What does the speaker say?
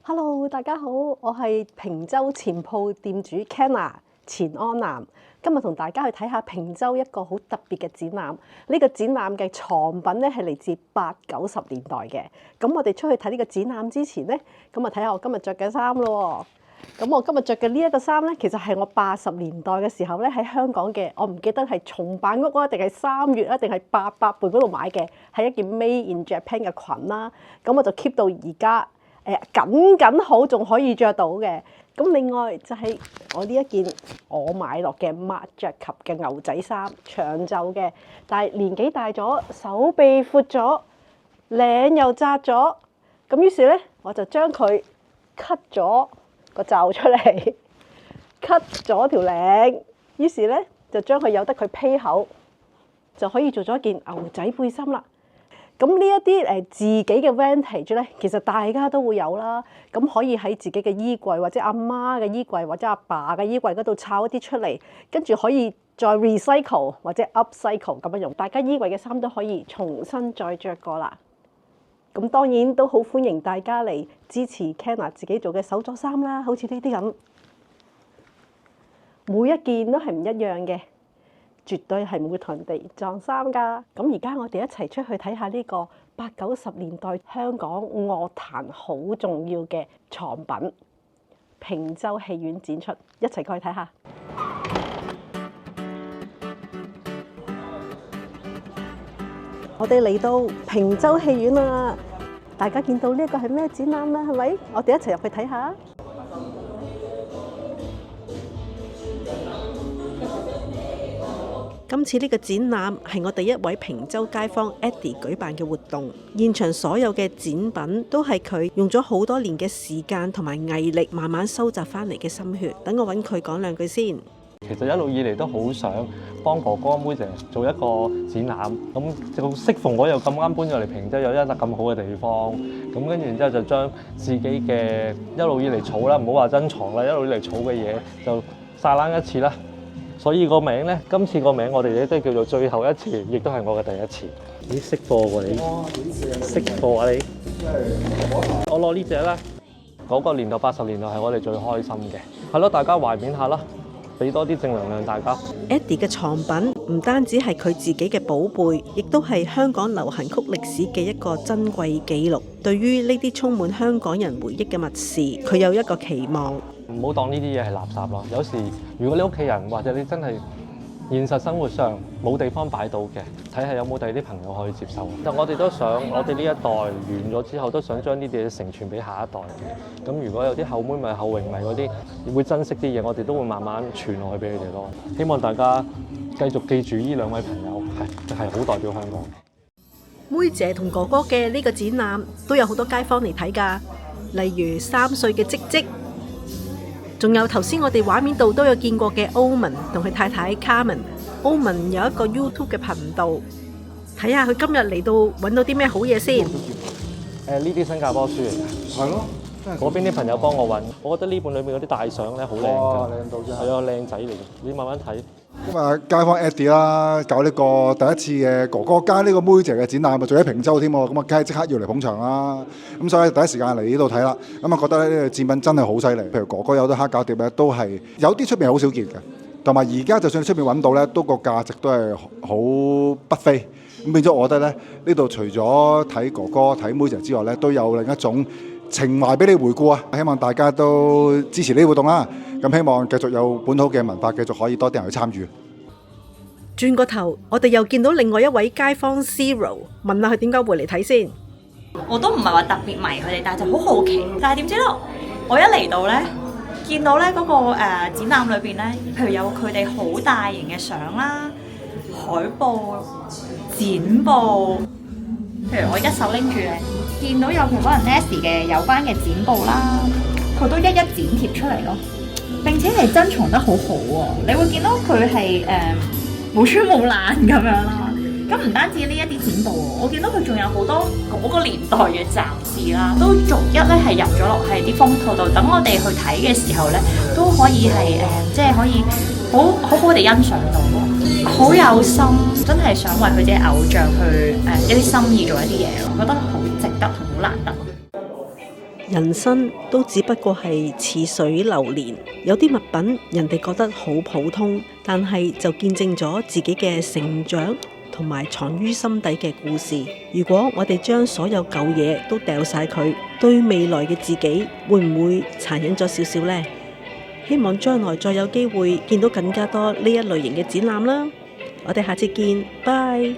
Hello，大家好，我係平洲錢鋪店主 Kenna 錢安南。今日同大家去睇下平洲一個好特別嘅展覽。呢個展覽嘅藏品咧係嚟自80、90年代嘅。咁我哋出去睇呢個展覽之前咧，咁啊睇下我今日着嘅衫咯。咁我今日着嘅呢一個衫咧，其實係我80年代嘅時候咧喺香港嘅，我唔記得係松板屋啊，定係3月啊，定係800伴嗰度買嘅，係一件 Made in Japan 嘅裙啦。咁我就 keep 到而家。緊好仲可以着到嘅。咁另外就係我呢一件我買落嘅抹着及嘅牛仔衫，長袖嘅，但係年紀大咗，手臂闊咗，領又窄咗，咁於是咧我就將佢 cut 咗個袖出嚟，cut 咗條領，於是咧就將佢由得佢披口，就可以做咗一件牛仔背心啦。咁呢一啲自己嘅 vintage 咧，其實大家都會有啦。咁可以喺自己嘅衣櫃，或者阿媽嘅衣櫃，或者阿爸嘅衣櫃嗰度抄一啲出嚟，跟住可以再 recycle 或者 upcycle 咁樣用。大家衣櫃嘅衫都可以重新再着過啦。咁當然都好歡迎大家嚟支持 Kenna 自己做嘅手作衫啦，好似呢啲咁，每一件都係唔一樣嘅。絕對係唔會同人哋撞衫㗎。咁而家我哋一齊出去睇下呢個80、90年代香港樂壇好重要嘅藏品，平洲戲院展出，一齊過去睇下。我哋嚟到平洲戲院啦，大家見到呢個係咩展覽咧？係咪？我哋一齊入去睇下。今次呢個展覽係我第一位平洲街坊 Eddie 舉辦嘅活動，現場所有嘅展品都係佢用咗好多年嘅時間同埋毅力慢慢收集翻嚟嘅心血。等我揾佢講兩句先。其實一路以嚟都好想幫哥哥妹姐做一個展覽，咁就適逢我又咁啱搬咗嚟平洲，有一笪咁好嘅地方，咁跟住然之後就將自己嘅一路以嚟儲啦，唔好話珍藏啦，一路以嚟儲嘅嘢就晒冷一次啦。所以個名咧，今次個名我哋咧都叫做最後一次，亦都係我嘅第一次。咦，識貨喎你？識貨啊你？我攞呢隻啦。嗰個年代80年代係我哋最開心嘅，係咯，大家懷緬下啦，俾多啲正能量大家。Eddie 嘅藏品唔單止係佢自己嘅寶貝，亦都係香港流行曲歷史嘅一個珍貴記錄。對於呢啲充滿香港人回憶嘅物事，佢有一個期望。唔好當呢啲嘢係垃圾咯。有時如果你屋企人或者你真係現實生活上冇地方擺到嘅，睇下有冇第二啲朋友可以接受。但我哋都想，我哋呢一代完咗之後，都想將呢啲嘢承傳俾下一代嘅。咁如果有啲後妹咪後榮迷嗰啲會珍惜啲嘢，我哋都會慢慢傳落去俾佢哋咯。希望大家繼續記住呢兩位朋友係好代表香港。妹姐同哥哥嘅呢個展覽都有好多街坊嚟睇㗎，例如3歲嘅積積。仲有頭先我哋畫面度都有見過嘅 Oman 同佢太太 Carmen。Oman 有一個 YouTube 嘅頻道，睇下佢今日嚟到揾到啲咩好嘢先。呢啲新加坡書嚟嘅。係咯，嗰邊啲朋友幫我揾，我覺得呢本裏面嗰啲大相咧好靚㗎，靚到真係。係啊，靚仔嚟嘅，你慢慢睇。咁啊，街坊 Eddie 啦，搞呢個第一次嘅哥哥加呢個妹姐嘅展覽，咪做喺平洲添喎，咁啊，梗係即刻要嚟捧場啦。咁所以第一時間嚟呢度睇啦。咁啊，覺得呢個展品真係好犀利。譬如哥哥有啲黑膠碟咧，都係有啲出邊好少見嘅，同埋而家就算出邊揾到咧，都個價值都係好不菲。咁變咗，我覺得咧，呢度除咗睇哥哥睇妹姐之外咧，都有另一種情懷俾你回顧啊！希望大家都支持呢啲活動啦。咁希望繼續有本土嘅文化，繼續可以多啲人去參與。轉個頭，我哋又見到另外一位街坊 Zero， 問下佢點解會嚟睇先。我都唔係話特別迷佢哋，但係就好好奇。但係點知咧，我一嚟到咧，見到咧嗰個展覽裏邊咧，譬如有佢哋好大型嘅相啦、海報、剪報，譬如我一手拎住咧，見到有譬如可能 Nasty 嘅有關嘅剪報啦，佢都一一剪貼出嚟咯。並且係珍藏得好好喎，你會見到佢係冇穿冇爛咁樣啦。咁唔單止呢一啲剪報，我見到佢仲有好多嗰個年代嘅雜誌啦，都逐一咧係入咗落係啲封套度，等我哋去睇嘅時候咧，都可以係即係可以好好地欣賞到，好有心，真係想為佢自己偶像去一啲心意做一啲嘢咯，覺得好值得同好難得。人生都只不過係似水流年，有啲物品人哋覺得好普通，但係就見證咗自己嘅成長同埋藏於心底嘅故事。如果我哋將所有舊嘢都掉晒佢，對未來嘅自己會唔會殘忍咗少少呢？希望將來再有機會見到更加多呢一類型嘅展覽啦。我哋下次見，拜。